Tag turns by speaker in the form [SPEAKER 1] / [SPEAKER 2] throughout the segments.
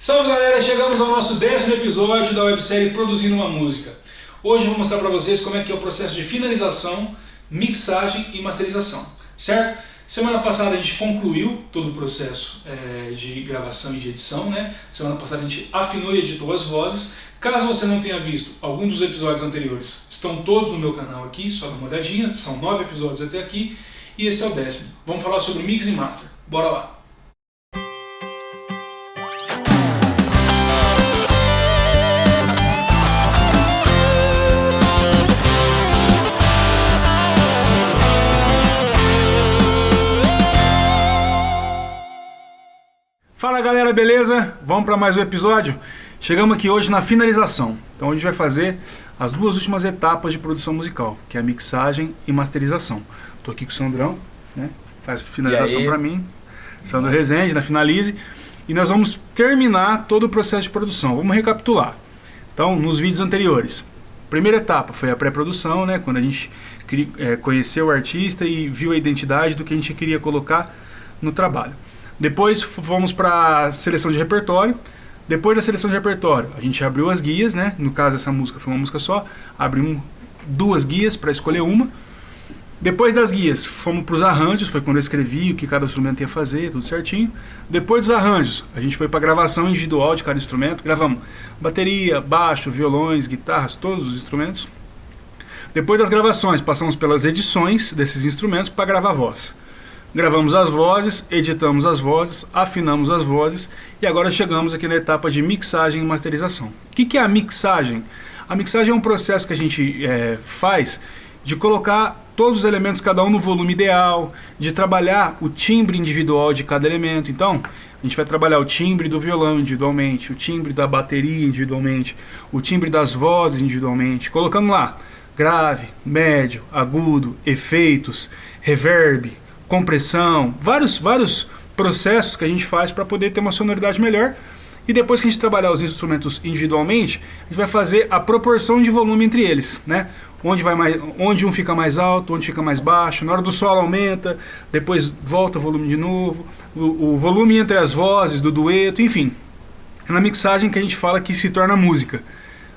[SPEAKER 1] Salve galera, chegamos ao nosso 10º episódio da websérie Produzindo uma Música. Hoje eu vou mostrar para vocês como é que é o processo de finalização, mixagem e masterização, certo? Semana passada a gente concluiu todo o processo de gravação e de edição, né? Semana passada a gente afinou e editou as vozes. Caso você não tenha visto algum dos episódios anteriores, estão todos no meu canal aqui, só dá uma olhadinha, são 9 episódios até aqui e esse é o 10º. Vamos falar sobre mix e master, bora lá! Fala galera, beleza? Vamos para mais um episódio? Chegamos aqui hoje na finalização. Então a gente vai fazer as duas últimas etapas de produção musical, que é a mixagem e masterização. Estou aqui com o Sandrão, né? Faz finalização para mim. Sandro Rezende, na Finalize. E nós vamos terminar todo o processo de produção. Vamos recapitular. Então, nos vídeos anteriores, primeira etapa foi a pré-produção, né? Quando a gente conheceu o artista e viu a identidade do que a gente queria colocar no trabalho. Depois fomos para a seleção de repertório. Depois da seleção de repertório, a gente abriu as guias, né? No caso, essa música foi uma música só. Abrimos duas guias para escolher uma. Depois das guias, fomos para os arranjos. Foi quando eu escrevi o que cada instrumento ia fazer, tudo certinho. Depois dos arranjos, a gente foi para a gravação individual de cada instrumento. Gravamos bateria, baixo, violões, guitarras, todos os instrumentos. Depois das gravações, passamos pelas edições desses instrumentos para gravar a voz. Gravamos as vozes, editamos as vozes, afinamos as vozes e agora chegamos aqui na etapa de mixagem e masterização. O que é a mixagem? A mixagem é um processo que a gente faz de colocar todos os elementos, cada um no volume ideal, de trabalhar o timbre individual de cada elemento. Então, a gente vai trabalhar o timbre do violão individualmente, o timbre da bateria individualmente, o timbre das vozes individualmente, colocando lá grave, médio, agudo, efeitos, reverb, compressão, vários processos que a gente faz para poder ter uma sonoridade melhor. E depois que a gente trabalhar os instrumentos individualmente, a gente vai fazer a proporção de volume entre eles, né? Onde um fica mais alto, onde fica mais baixo, na hora do solo aumenta, depois volta o volume de novo, o volume entre as vozes, do dueto, enfim. É na mixagem que a gente fala que se torna música.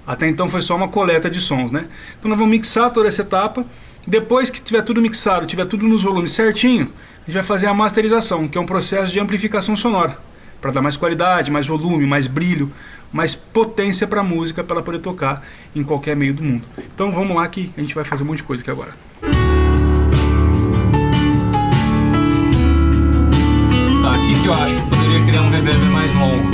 [SPEAKER 1] Até então foi só uma coleta de sons, né? Então nós vamos mixar toda essa etapa. Depois que tiver tudo mixado, tiver tudo nos volumes certinho, a gente vai fazer a masterização, que é um processo de amplificação sonora, para dar mais qualidade, mais volume, mais brilho, mais potência para a música, para ela poder tocar em qualquer meio do mundo. Então vamos lá que a gente vai fazer um monte de coisa aqui agora.
[SPEAKER 2] Tá, aqui que eu acho que poderia criar um reverb mais longo.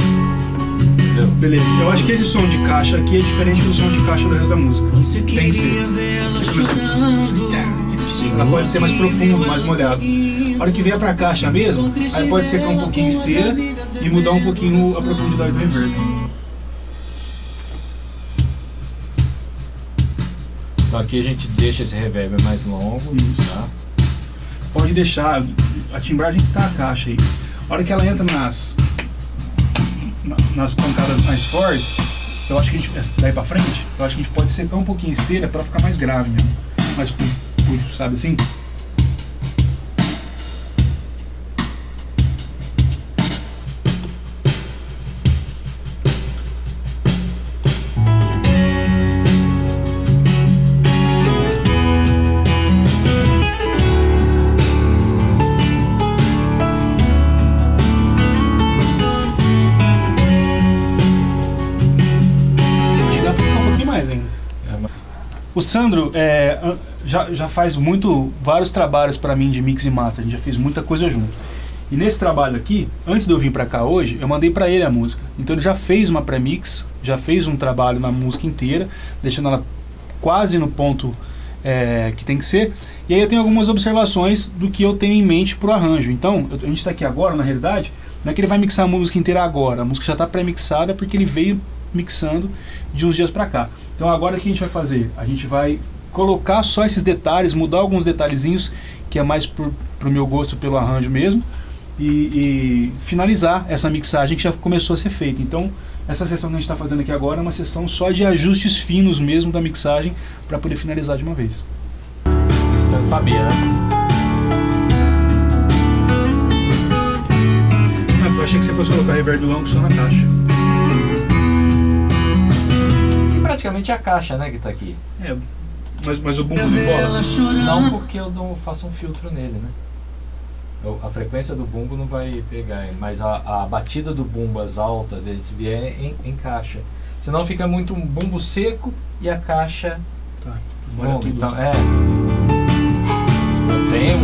[SPEAKER 2] Entendeu?
[SPEAKER 1] Beleza, eu acho que esse som de caixa aqui é diferente do som de caixa do resto da música. Tem que ser. Ela pode ser mais profundo, mais molhado. A hora que vier pra caixa mesmo, aí pode secar um pouquinho esteira e mudar um pouquinho a profundidade do reverb.
[SPEAKER 2] Então aqui a gente deixa esse reverb mais longo.
[SPEAKER 1] Isso.
[SPEAKER 2] Tá?
[SPEAKER 1] Pode deixar a timbragem que tá a caixa aí. A hora que ela entra nas pancadas mais fortes, eu acho que a gente, daí pra frente, eu acho que a gente pode secar um pouquinho a esteira pra ficar mais grave mesmo. Mais puxo, sabe assim? O Sandro já faz vários trabalhos para mim de mix e master, a gente já fez muita coisa junto. E nesse trabalho aqui, antes de eu vir para cá hoje, eu mandei para ele a música. Então ele já fez uma pré-mix, já fez um trabalho na música inteira, deixando ela quase no ponto que tem que ser. E aí eu tenho algumas observações do que eu tenho em mente pro arranjo. Então, a gente está aqui agora, na realidade, não é que ele vai mixar a música inteira agora, a música já está pré-mixada porque ele veio mixando de uns dias para cá. Então agora o que a gente vai fazer? A gente vai colocar só esses detalhes, mudar alguns detalhezinhos que é mais pro meu gosto, pelo arranjo mesmo, e finalizar essa mixagem que já começou a ser feita. Então essa sessão que a gente está fazendo aqui agora é uma sessão só de ajustes finos mesmo da mixagem para poder finalizar de uma vez.
[SPEAKER 2] Isso eu sabia, né?
[SPEAKER 1] Eu achei que você fosse colocar reverb longo só na caixa.
[SPEAKER 2] praticamente a caixa, né, que tá aqui.
[SPEAKER 1] É, mas o bumbo não bola?
[SPEAKER 2] Não, porque eu faço um filtro nele, né? A frequência do bumbo não vai pegar, mas a batida do bumbo, as altas, eles vierem em caixa. Senão fica muito um bumbo seco e a caixa...
[SPEAKER 1] Tá.
[SPEAKER 2] Bom, então, eu tenho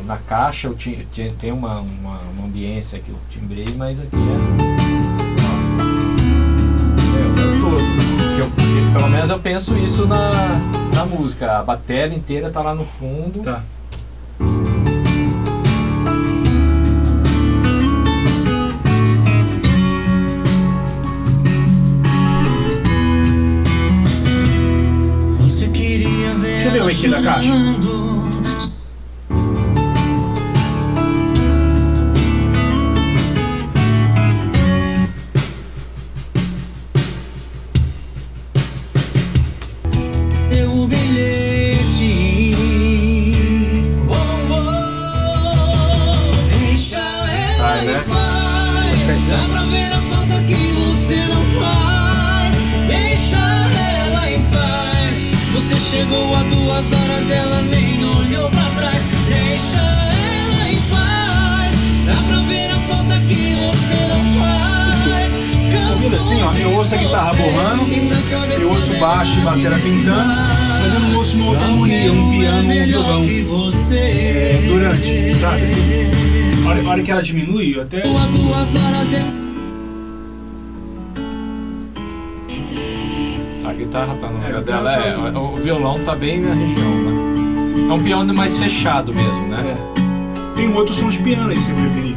[SPEAKER 2] na caixa, eu tenho uma ambiência que eu timbrei, mas aqui o todo. Pelo menos eu penso isso na música. A bateria inteira tá lá no fundo.
[SPEAKER 1] Tá. Deixa eu ver o aqui da caixa.
[SPEAKER 3] Deu o bilhete. Deixa ela em paz. Dá pra ver a falta que você não faz. Deixa ela em paz. Você chegou há 2 horas, ela nem olhou pra trás. Deixa ela em paz. Dá pra ver a falta que você não faz.
[SPEAKER 1] Ouvindo assim, ó, eu ouço a guitarra borrando, eu ouço o baixo e batera pintando, mas eu não ouço uma outra harmonia, um piano, um violão durante, sabe? Assim, a hora que ela diminui, eu até escuto.
[SPEAKER 2] A guitarra tá no lugar dela, o violão tá bem na região, né? É um piano mais fechado mesmo, né?
[SPEAKER 1] Tem um outro som de piano aí, se você preferir.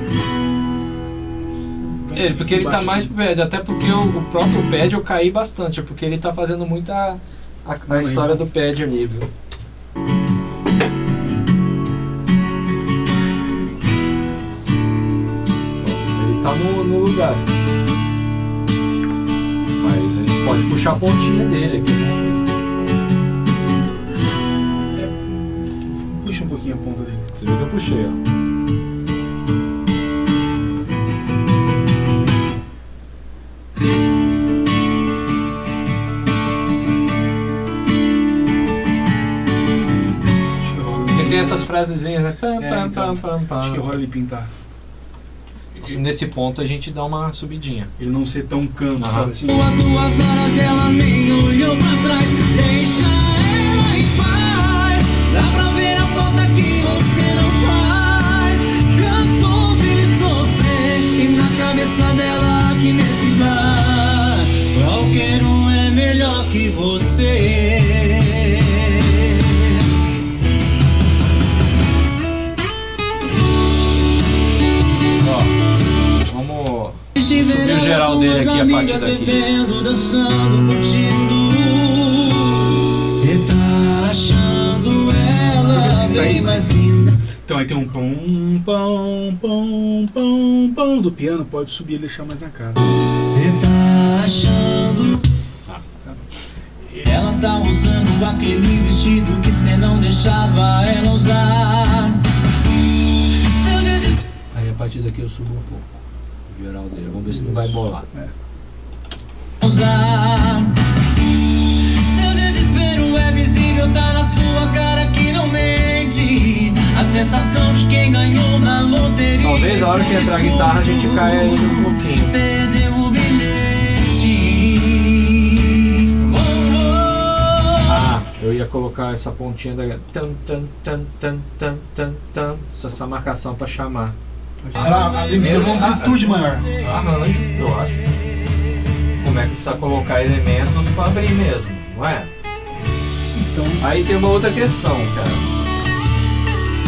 [SPEAKER 2] Porque ele tá mais pro pad, até porque o próprio pad eu caí bastante, porque ele tá fazendo muita a história do pad ali, viu? Ele tá no lugar. Mas a gente pode puxar a pontinha dele aqui.
[SPEAKER 1] Puxa um pouquinho a ponta dele.
[SPEAKER 2] Você viu que eu puxei, ó. Tem essas frasezinhas, né?
[SPEAKER 1] Acho que rola ele pintar.
[SPEAKER 2] Nesse ponto a gente dá uma subidinha.
[SPEAKER 1] Ele não ser tão canto, sabe assim?
[SPEAKER 3] 2 horas, ela nem olhou pra trás. Deixa ela em paz. Dá pra ver a falta que você não faz. Cansou de sofrer. E na cabeça dela aqui nesse bar, qualquer um é melhor que você.
[SPEAKER 2] Subir o geral dele aqui, a partir daqui.
[SPEAKER 3] Bebendo, dançando, curtindo. Cê tá achando ela bem mais linda.
[SPEAKER 1] Então aí tem um pom, pom, pom, pom, pom do piano, pode subir e deixar mais na cara.
[SPEAKER 3] Cê tá achando. Ela tá usando aquele vestido que cê não deixava ela usar.
[SPEAKER 2] Aí a partir daqui eu subo um pouco o geral dele, vamos ver se não vai bolar.
[SPEAKER 3] Usar. Seu desespero é visível, tá na sua cara que não mente. A sensação de quem ganhou na loteria.
[SPEAKER 2] Talvez a hora que entrar a guitarra a gente caia ainda um pouquinho.
[SPEAKER 3] Perdeu o bilhete.
[SPEAKER 2] Eu ia colocar essa pontinha da essa marcação pra chamar.
[SPEAKER 1] Ela limita uma amplitude maior.
[SPEAKER 2] Arranjo, eu acho. Como é que precisa colocar elementos pra abrir mesmo, não é?
[SPEAKER 1] Então,
[SPEAKER 2] aí tem uma outra questão, cara,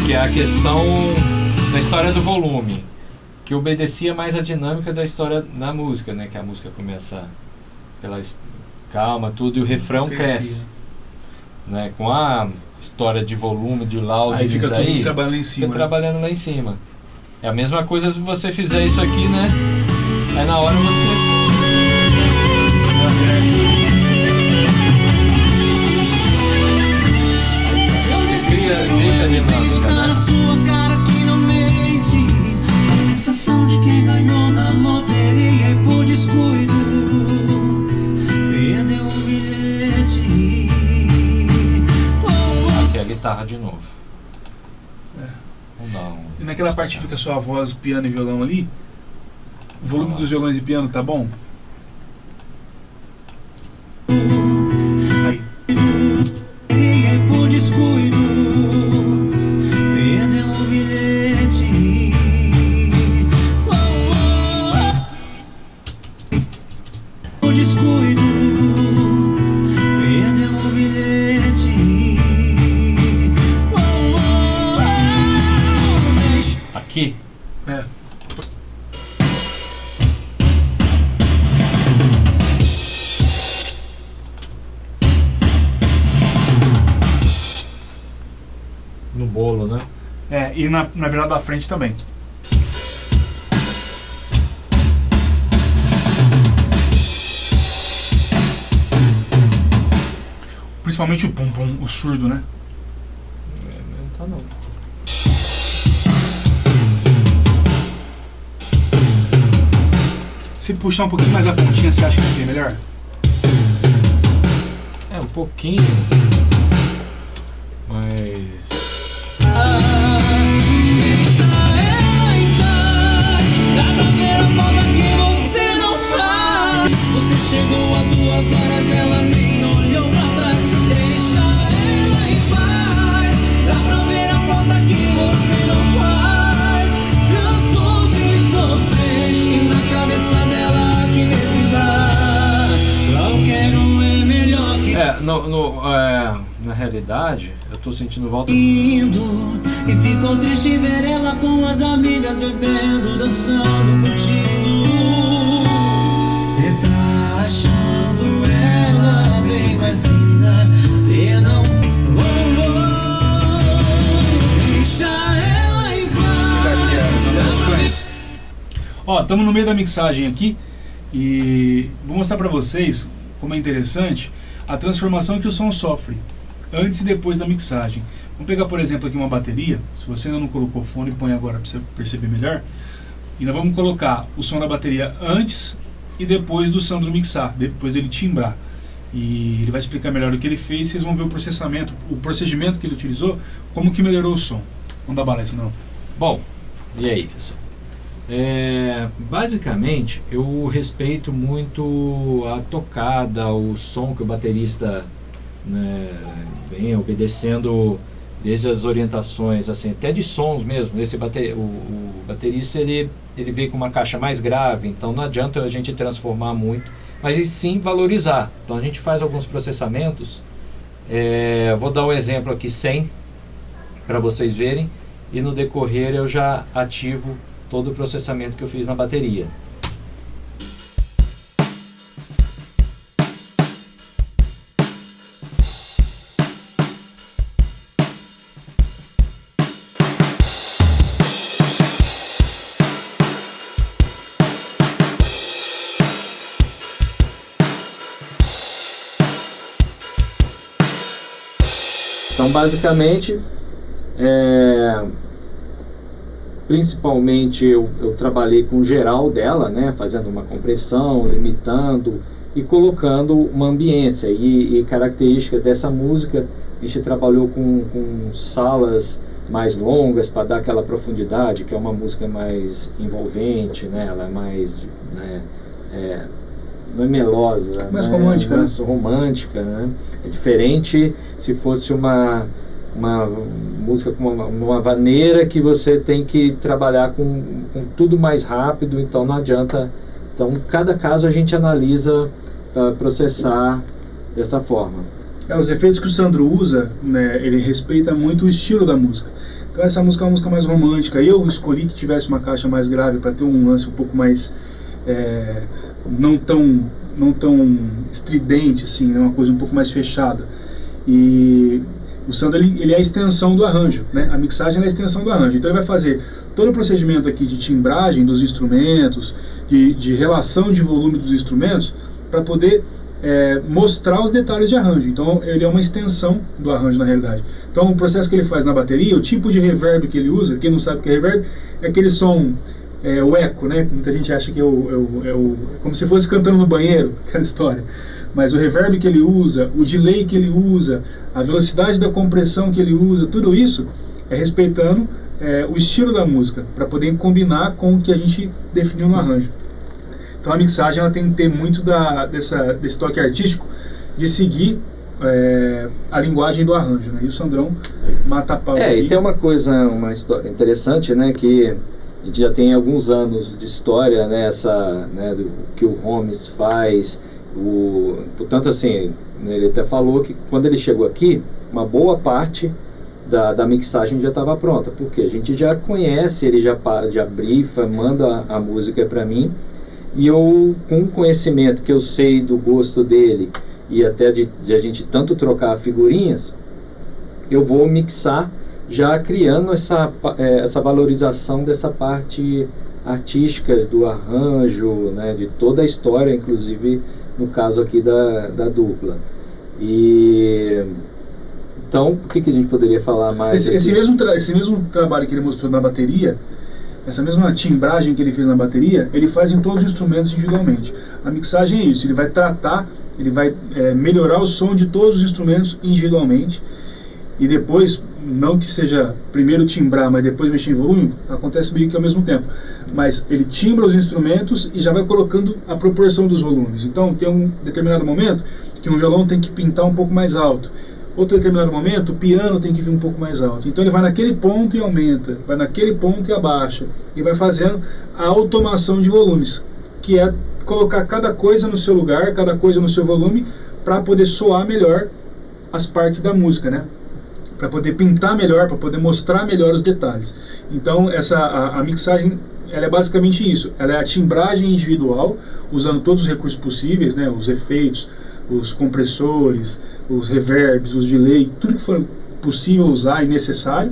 [SPEAKER 2] que é a questão da história do volume, que obedecia mais a dinâmica da história na música, né? Que a música começa pela calma, tudo, e o refrão cresce, né? Com a história de volume, de loudness,
[SPEAKER 1] aí fica tudo trabalhando em cima.
[SPEAKER 2] Fica trabalhando lá em cima. É a mesma coisa se você fizer isso aqui, né? Aí na hora você cria, deixa a dinâmica, né?
[SPEAKER 3] Na sua cara que não mente. A sensação de quem ganhou na loteria e por descuido perdeu
[SPEAKER 1] naquela parte que fica só a voz, piano e violão ali, o volume dos violões e piano tá bom? Aí.
[SPEAKER 3] Ninguém por descuido perdeu o bilhete. Por descuido perdeu o bilhete.
[SPEAKER 2] Aqui?
[SPEAKER 1] É.
[SPEAKER 2] No bolo, né?
[SPEAKER 1] É, e na virada da frente também. Principalmente o pum pum, o surdo, né?
[SPEAKER 2] Não tá não.
[SPEAKER 1] Se puxar um pouquinho mais a pontinha, você acha que fica melhor?
[SPEAKER 2] É, um pouquinho. Mas...
[SPEAKER 3] Deixa ela em paz. Dá pra ver a falta que você não faz. Você chegou há 2 horas, ela nem olhou pra trás. Deixa ela em paz. Dá pra ver a falta que você não faz. Cansou de sofrer e na cabeça dela aqui nesse bar qualquer um é melhor que
[SPEAKER 2] na realidade, eu tô sentindo volta.
[SPEAKER 3] indo. E ficou triste ver ela com as amigas bebendo, dançando contigo. Cê tá achando ela bem mais linda. Cê não deixa ela em paz.
[SPEAKER 1] Ó, estamos no meio da mixagem aqui e vou mostrar pra vocês como é interessante a transformação que o som sofre antes e depois da mixagem. Vamos pegar, por exemplo, aqui uma bateria. Se você ainda não colocou fone, põe agora para você perceber melhor. E nós vamos colocar o som da bateria antes e depois do Sandro mixar, depois dele timbrar. E ele vai explicar melhor o que ele fez. Vocês vão ver o procedimento que ele utilizou, como que melhorou o som. Não dá bala isso não.
[SPEAKER 2] Bom, e aí, pessoal? Basicamente, eu respeito muito a tocada, o som que o baterista, né, vem obedecendo desde as orientações, assim, até de sons mesmo. O baterista ele veio com uma caixa mais grave, então não adianta a gente transformar muito, mas e sim valorizar. Então a gente faz alguns processamentos. Vou dar um exemplo aqui 100 para vocês verem, e no decorrer eu já ativo todo o processamento que eu fiz na bateria. Então, basicamente, principalmente eu trabalhei com o geral dela, né, fazendo uma compressão, limitando e colocando uma ambiência e característica dessa música. A gente trabalhou com salas mais longas para dar aquela profundidade, que é uma música mais envolvente, né, ela é mais, né, não é melosa,
[SPEAKER 1] mais
[SPEAKER 2] né,
[SPEAKER 1] romântica,
[SPEAKER 2] mais romântica, né? É diferente se fosse uma música com uma vaneira que você tem que trabalhar com tudo mais rápido, então não adianta. Então, cada caso a gente analisa para processar dessa forma.
[SPEAKER 1] Os efeitos que o Sandro usa, né, ele respeita muito o estilo da música. Então essa música é uma música mais romântica. Eu escolhi que tivesse uma caixa mais grave para ter um lance um pouco mais não tão estridente, assim, né, uma coisa um pouco mais fechada. E o Sandro ele é a extensão do arranjo, né? A mixagem é a extensão do arranjo. Então ele vai fazer todo o procedimento aqui de timbragem dos instrumentos, de relação de volume dos instrumentos, para poder mostrar os detalhes de arranjo. Então ele é uma extensão do arranjo na realidade. Então o processo que ele faz na bateria, o tipo de reverb que ele usa, quem não sabe o que é reverb, é aquele som, o eco, né? Muita gente acha que é como se fosse cantando no banheiro, aquela história. Mas o reverb que ele usa, o delay que ele usa, a velocidade da compressão que ele usa, tudo isso é respeitando o estilo da música, para poder combinar com o que a gente definiu no arranjo. Então a mixagem ela tem que ter muito desse toque artístico de seguir a linguagem do arranjo, né? E o Sandrão mata a pau.
[SPEAKER 4] E tem uma história interessante, né? Que a gente já tem alguns anos de história, né? Do que o Holmes faz. Portanto, assim, ele até falou que quando ele chegou aqui, uma boa parte da mixagem já estava pronta, porque a gente já conhece, ele já brifa, manda a música para mim, e eu, com o conhecimento que eu sei do gosto dele, e até de a gente tanto trocar figurinhas, eu vou mixar já criando essa valorização dessa parte artística do arranjo, né, de toda a história, inclusive no caso aqui da dupla. Então, o que a gente poderia falar mais?
[SPEAKER 1] Esse mesmo trabalho que ele mostrou na bateria, essa mesma timbragem que ele fez na bateria, ele faz em todos os instrumentos individualmente. A mixagem é isso, ele vai tratar, ele vai melhorar o som de todos os instrumentos individualmente, e depois, não que seja primeiro timbrar, mas depois mexer em volume, acontece meio que ao mesmo tempo. Mas ele timbra os instrumentos e já vai colocando a proporção dos volumes. Então tem um determinado momento que um violão tem que pintar um pouco mais alto. Outro determinado momento, o piano tem que vir um pouco mais alto. Então ele vai naquele ponto e aumenta, vai naquele ponto e abaixa. E vai fazendo a automação de volumes, que é colocar cada coisa no seu lugar, cada coisa no seu volume, para poder soar melhor as partes da música, né? Para poder pintar melhor, para poder mostrar melhor os detalhes. Então a mixagem, ela é basicamente isso. Ela é a timbragem individual, usando todos os recursos possíveis, né? Os efeitos, os compressores, os reverbs, os delay, tudo que for possível usar e necessário,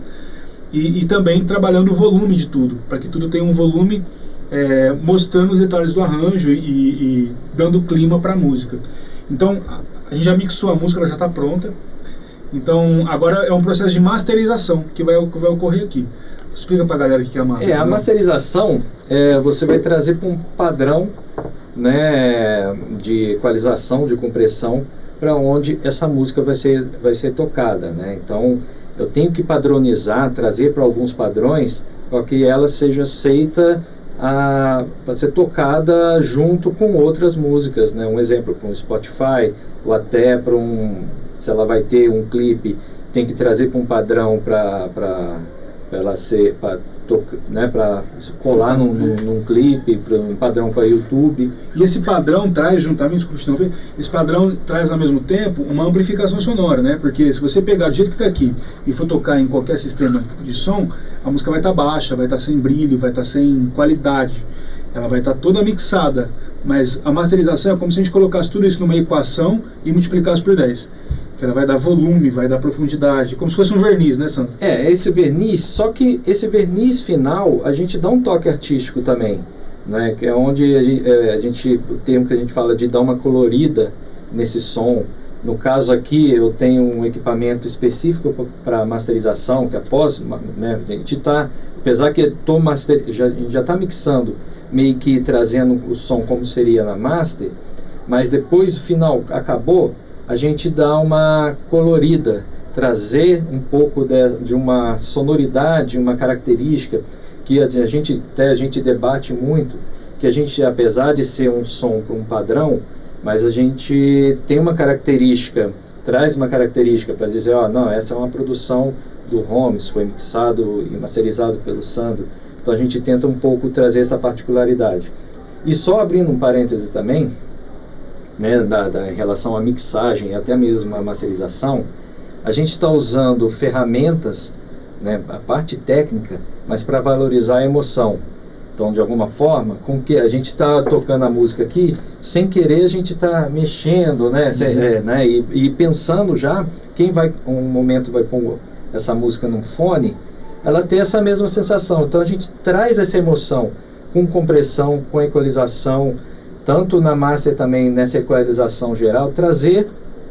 [SPEAKER 1] e também trabalhando o volume de tudo, para que tudo tenha um volume mostrando os detalhes do arranjo e dando clima para a música. Então a gente já mixou a música, ela já está pronta. Então agora é um processo de masterização que vai ocorrer aqui. Explica para a galera o que é a masterização.
[SPEAKER 4] A masterização você vai trazer para um padrão, né, de equalização, de compressão, para onde essa música vai ser tocada, né? Então eu tenho que padronizar, trazer para alguns padrões para que ela seja aceita para ser tocada junto com outras músicas, né? Um exemplo, para um Spotify, ou até para se ela vai ter um clipe, tem que trazer para um padrão para ela ser, né, para colar num clipe, para um padrão para YouTube.
[SPEAKER 1] E esse padrão traz juntamente, esse padrão traz ao mesmo tempo uma amplificação sonora, né? Porque se você pegar do jeito que está aqui e for tocar em qualquer sistema de som, a música vai estar baixa, vai estar sem brilho, vai estar sem qualidade, ela vai estar toda mixada. Mas a masterização é como se a gente colocasse tudo isso numa equação e multiplicasse por 10. Que ela vai dar volume, vai dar profundidade, como se fosse um verniz, né, Sandro?
[SPEAKER 4] Esse verniz, só que esse verniz final, a gente dá um toque artístico também, né? Que é onde o termo que a gente fala de dar uma colorida nesse som. No caso aqui, eu tenho um equipamento específico para masterização, que após, né, a gente está, apesar que a gente já está mixando, meio que trazendo o som como seria na master, mas depois o final acabou, a gente dá uma colorida, trazer um pouco de uma sonoridade, uma característica que a gente debate muito, que a gente, apesar de ser um som para um padrão, mas a gente tem uma característica, traz uma característica para dizer, não, essa é uma produção do Holmes, foi mixado e masterizado pelo Sandro. Então a gente tenta um pouco trazer essa particularidade. E só abrindo um parêntese também, né, em relação à mixagem e até mesmo à masterização, a gente está usando ferramentas, né, a parte técnica, mas para valorizar a emoção. Então, de alguma forma, com que a gente está tocando a música aqui, sem querer a gente está mexendo, né, né, e pensando já, quem vai, um momento vai pôr essa música num fone, ela tem essa mesma sensação. Então a gente traz essa emoção com compressão, com equalização, tanto na master também nessa equalização geral,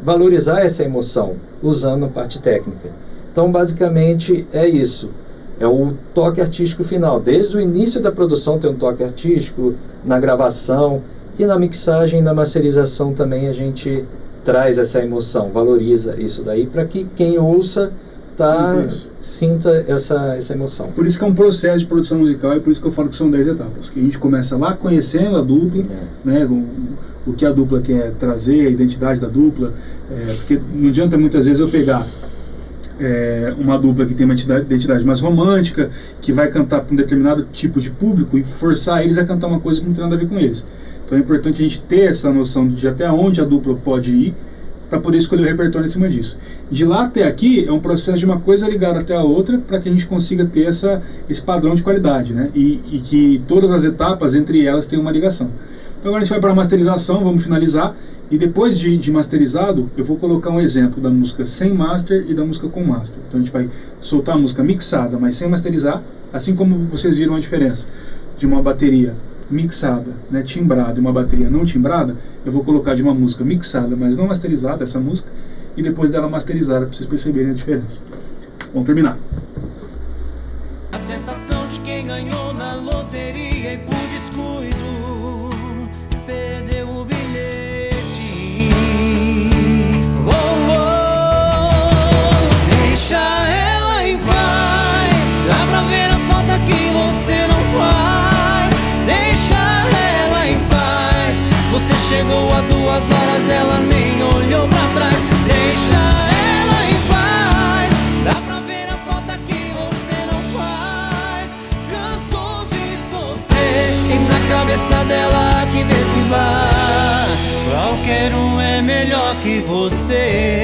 [SPEAKER 4] valorizar essa emoção, usando a parte técnica. Então basicamente é isso, é o toque artístico final. Desde o início da produção tem um toque artístico, na gravação e na mixagem e na masterização também a gente traz essa emoção, valoriza isso daí, para que quem ouça sinta essa emoção.
[SPEAKER 1] Por isso que é um processo de produção musical, e por isso que eu falo que são 10 etapas. Que a gente começa lá conhecendo a dupla, né, o que a dupla quer trazer, a identidade da dupla, porque não adianta muitas vezes eu pegar uma dupla que tem uma identidade mais romântica, que vai cantar para um determinado tipo de público e forçar eles a cantar uma coisa que não tem nada a ver com eles. Então é importante a gente ter essa noção de até onde a dupla pode ir, para poder escolher o repertório em cima disso. De lá até aqui é um processo de uma coisa ligada até a outra, para que a gente consiga ter esse padrão de qualidade, né? E que todas as etapas entre elas tenham uma ligação. Então agora a gente vai para a masterização, vamos finalizar, e depois de masterizado eu vou colocar um exemplo da música sem master e da música com master. Então a gente vai soltar a música mixada, mas sem masterizar, assim como vocês viram a diferença de uma bateria mixada, né, timbrada, e uma bateria não timbrada. Eu vou colocar de uma música mixada, mas não masterizada, essa música, e depois dela masterizada, para vocês perceberem a diferença. Vamos terminar.
[SPEAKER 3] A sensação de quem ganhou na loteria e por descuido perdeu o bilhete. Oh, oh, deixa ela em paz, dá pra ver a falta que você não faz. Deixa ela em paz, você chegou há 2 horas, ela nem olhou pra trás. Deixa ela em paz, dá pra ver a falta que você não faz. Cansou de sofrer, e na cabeça dela aqui nesse bar qualquer um é melhor que você.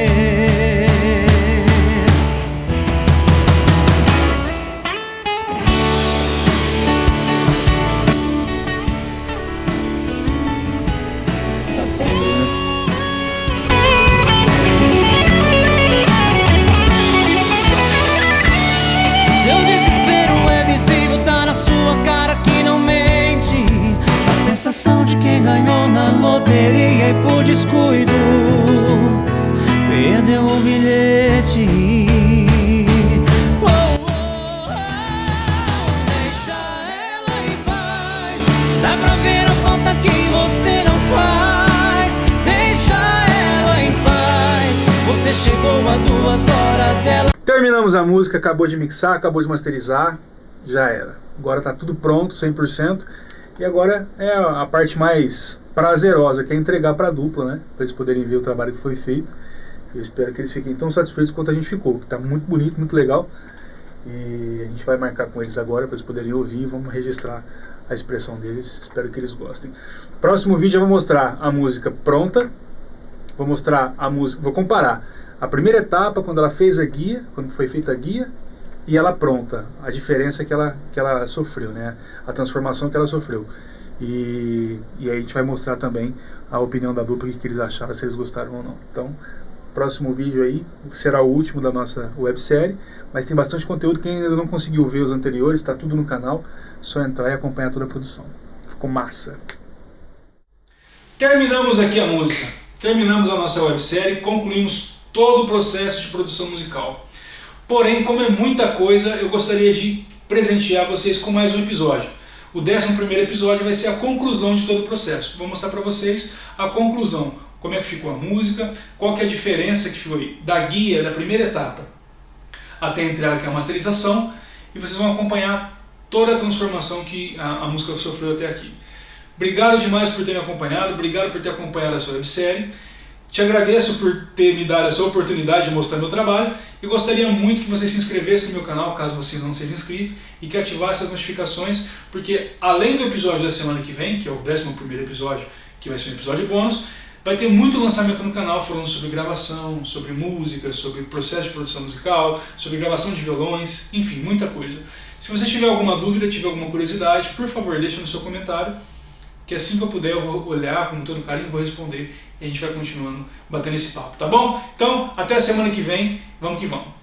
[SPEAKER 3] Sensação de quem ganhou na loteria e por descuido perdeu o bilhete. Oh, oh, oh, deixa ela em paz, dá pra ver a falta que você não faz. Deixa ela em paz, você chegou há 2 horas, ela...
[SPEAKER 1] Terminamos a música, acabou de mixar, acabou de masterizar, já era. Agora tá tudo pronto, 100%. E agora é a parte mais prazerosa, que é entregar para a dupla, né? Para eles poderem ver o trabalho que foi feito. Eu espero que eles fiquem tão satisfeitos quanto a gente ficou, que está muito bonito, muito legal. E a gente vai marcar com eles agora para eles poderem ouvir e vamos registrar a expressão deles. Espero que eles gostem. Próximo vídeo eu vou mostrar a música pronta. Vou mostrar a música, vou comparar a primeira etapa, quando ela fez a guia, quando foi feita a guia, e ela pronta, a diferença que ela sofreu, né? A transformação que ela sofreu. E aí a gente vai mostrar também a opinião da dupla, o que eles acharam, se eles gostaram ou não. Então, próximo vídeo aí será o último da nossa websérie, mas tem bastante conteúdo. Quem ainda não conseguiu ver os anteriores, está tudo no canal, só entrar e acompanhar toda a produção. Ficou massa! Terminamos aqui a música, terminamos a nossa websérie, concluímos todo o processo de produção musical. Porém, como é muita coisa, eu gostaria de presentear vocês com mais um episódio. O 11º episódio vai ser a conclusão de todo o processo. Vou mostrar para vocês a conclusão, como é que ficou a música, qual que é a diferença que foi da guia, da primeira etapa, até a entrada, que é a masterização, e vocês vão acompanhar toda a transformação que a música sofreu até aqui. Obrigado demais por ter me acompanhado, obrigado por ter acompanhado essa websérie. Te agradeço por ter me dado essa oportunidade de mostrar meu trabalho e gostaria muito que você se inscrevesse no meu canal, caso você não seja inscrito, e que ativasse as notificações, porque além do episódio da semana que vem, que é o 11º episódio, que vai ser um episódio bônus, vai ter muito lançamento no canal falando sobre gravação, sobre música, sobre processo de produção musical, sobre gravação de violões, enfim, muita coisa. Se você tiver alguma dúvida, tiver alguma curiosidade, por favor, deixa no seu comentário, que assim que eu puder eu vou olhar com todo carinho, vou responder e a gente vai continuando batendo esse papo, tá bom? Então, até a semana que vem, vamos que vamos!